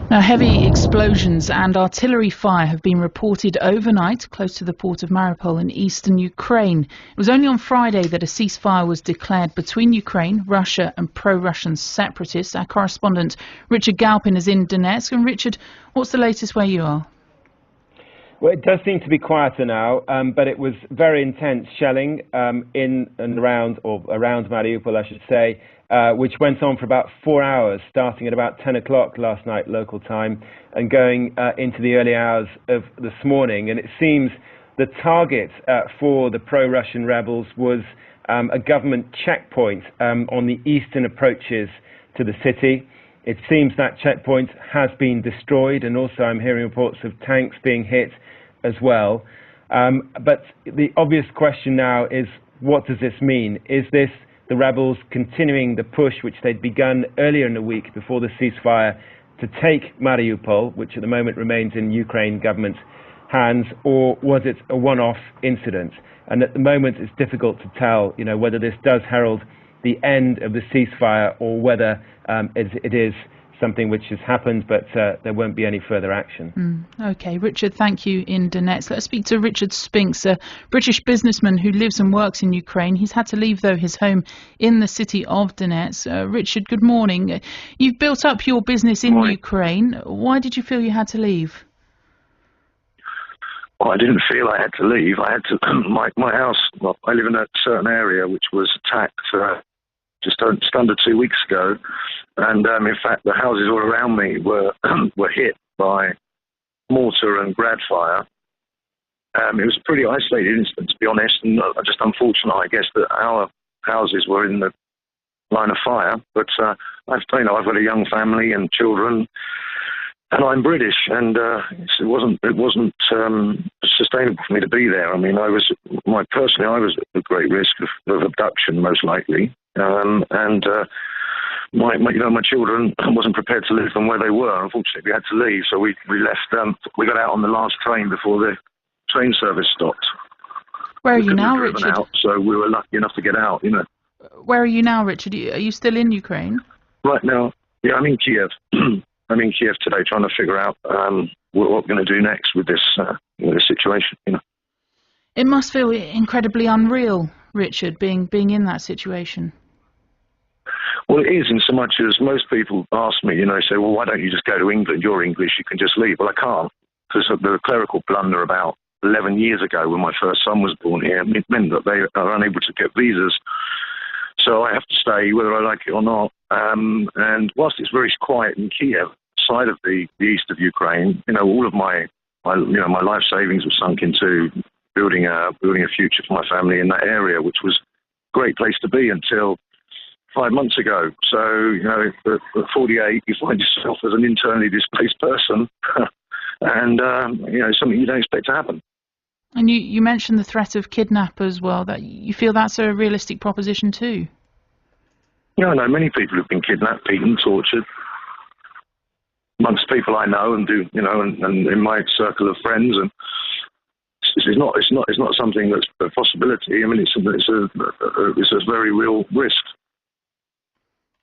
Now, heavy explosions and artillery fire have been reported overnight close to the port of Mariupol in eastern Ukraine. It was only on Friday that a ceasefire was declared between Ukraine, Russia and pro-Russian separatists. Our correspondent Richard Galpin is in Donetsk. And Richard, what's the latest where you are? Well, it does seem to be quieter now, but it was very intense shelling in and around Mariupol, I should say, which went on for about 4 hours, starting at about 10 o'clock last night local time and going into the early hours of this morning. And it seems the target for the pro-Russian rebels was a government checkpoint on the eastern approaches to the city. It seems that checkpoint has been destroyed, and also I'm hearing reports of tanks being hit as well. But the obvious question now is, what does this mean? Is this the rebels continuing the push which they'd begun earlier in the week before the ceasefire to take Mariupol, which at the moment remains in Ukraine government hands, or was it a one-off incident? And at the moment it's difficult to tell, whether this does herald the end of the ceasefire or whether it is something which has happened, but there won't be any further action. OK, Richard, thank you in Donetsk. Let's speak to Richard Spinks, a British businessman who lives and works in Ukraine. He's had to leave, though, his home in the city of Donetsk. Richard, good morning. You've built up your business in Ukraine. Why did you feel you had to leave? Well, I didn't feel I had to leave. I had to. My house. Well, I live in a certain area which was attacked just under 2 weeks ago, and in fact, the houses all around me were hit by mortar and grad fire. It was a pretty isolated incident, to be honest, and just unfortunate, I guess, that our houses were in the line of fire. But I've got a young family and children. And I'm British, and it wasn't sustainable for me to be there. I mean, I was at great risk of abduction, most likely, and my children wasn't prepared to live from where they were. Unfortunately, we had to leave, so we left. We got out on the last train before the train service stopped. Where are you now, Richard? So we were lucky enough to get out. Where are you now, Richard? Are you still in Ukraine? Right now, yeah, I'm in Kiev. I'm in Kiev today, trying to figure out what we're going to do next with this situation. It must feel incredibly unreal, Richard, being in that situation. Well, it is, in so much as most people ask me, say, well, why don't you just go to England? You're English, you can just leave. Well, I can't, because of the clerical blunder about 11 years ago when my first son was born here. It meant that they are unable to get visas. So I have to stay whether I like it or not. And whilst it's very quiet in Kiev, side of the east of Ukraine, all of my life savings were sunk into building a future for my family in that area, which was a great place to be until 5 months ago. So, at 48, you find yourself as an internally displaced person, and something you don't expect to happen. And you mentioned the threat of kidnap as well. That you feel that's a realistic proposition too? Yeah, I know many people who've been kidnapped, beaten, tortured. Amongst people I know and and in my circle of friends, and it's not something that's a possibility. I mean, it's a very real risk.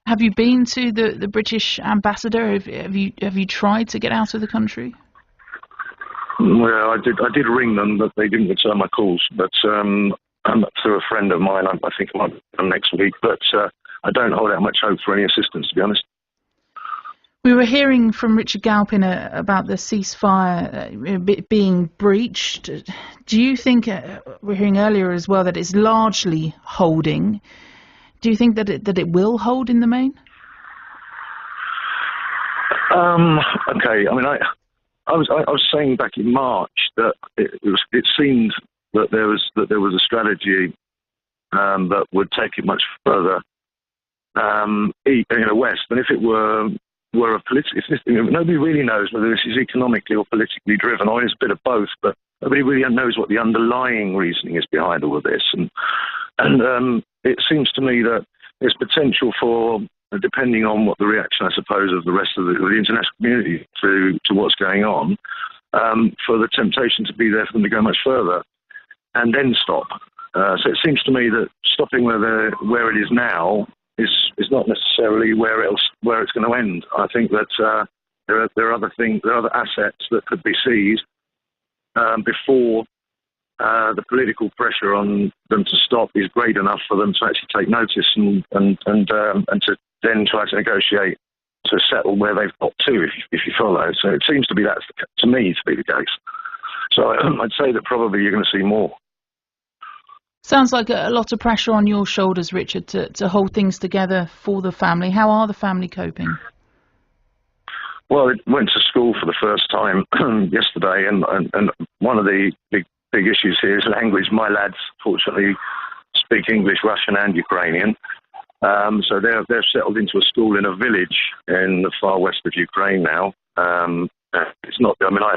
Have you been to the British ambassador? Have you tried to get out of the country? Well, I did ring them, but they didn't return my calls. But through a friend of mine, I think I might be next week. But I don't hold out much hope for any assistance, to be honest. We were hearing from Richard Galpin about the ceasefire being breached. Do you think, we're hearing earlier as well, that it's largely holding? Do you think that it will hold in the main? Okay, I mean, I was saying back in March that it seemed that there was a strategy that would take it much further west, and if it were a political, nobody really knows whether this is economically or politically driven, or it's a bit of both, but nobody really knows what the underlying reasoning is behind all of this, and it seems to me that there's potential for, depending on what the reaction, I suppose, of the rest of the international community to what's going on, for the temptation to be there for them to go much further and then stop. So it seems to me that stopping where it is now is not necessarily where it's going to end. I think that there are other things, there are other assets that could be seized before the political pressure on them to stop is great enough for them to actually take notice and to then try to negotiate to settle where they've got to, if you follow. So it seems to be to me to be the case. So I'd say that probably you're going to see more. Sounds like a lot of pressure on your shoulders, Richard, to hold things together for the family. How are the family coping? Well, it went to school for the first time yesterday, and one of the big issues here is language. My lads, fortunately, speak English, Russian, and Ukrainian. So they're settled into a school in a village in the far west of Ukraine now. It's not. I mean, I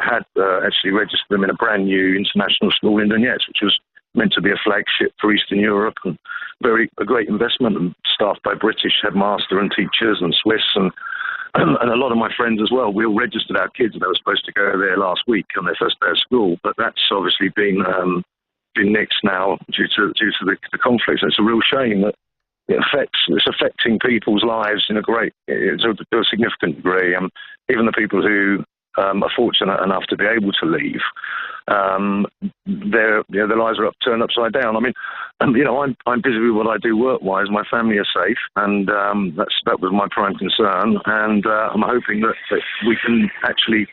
had actually registered them in a brand new international school in Donetsk, which was meant to be a flagship for Eastern Europe, and a great investment, and staffed by British headmaster and teachers and Swiss and a lot of my friends as well. We all registered our kids. They were supposed to go there last week on their first day of school, but that's obviously been nixed now due to the conflict. And it's a real shame that it's affecting people's lives to a significant degree. Even the people who are fortunate enough to be able to leave, their lives are turned upside down. I mean, I'm busy with what I do work-wise. My family are safe, and that was my prime concern. And I'm hoping that we can actually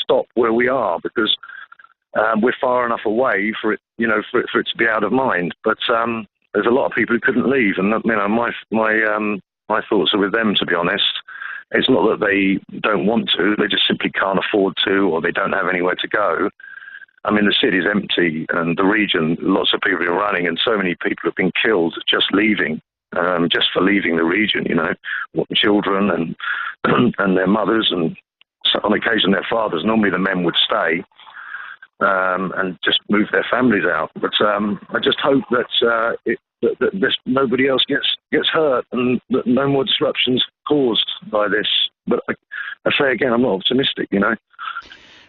stop where we are, because we're far enough away for it to be out of mind. But there's a lot of people who couldn't leave, and my thoughts are with them, to be honest. It's not that they don't want to; they just simply can't afford to, or they don't have anywhere to go. I mean, the city's empty, and the region, lots of people are running, and so many people have been killed just leaving, just for leaving the region. Children and their mothers, and on occasion their fathers. Normally, the men would stay and just move their families out. But I just hope that nobody else gets hurt, and that no more disruptions caused by this. But I say again, I'm not optimistic,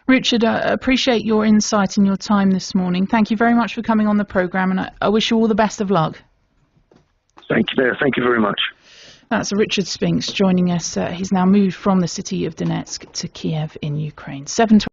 Richard, I appreciate your insight and your time this morning. Thank you very much for coming on the programme, and I wish you all the best of luck. Thank you very much. That's Richard Spinks joining us. He's now moved from the city of Donetsk to Kiev in Ukraine.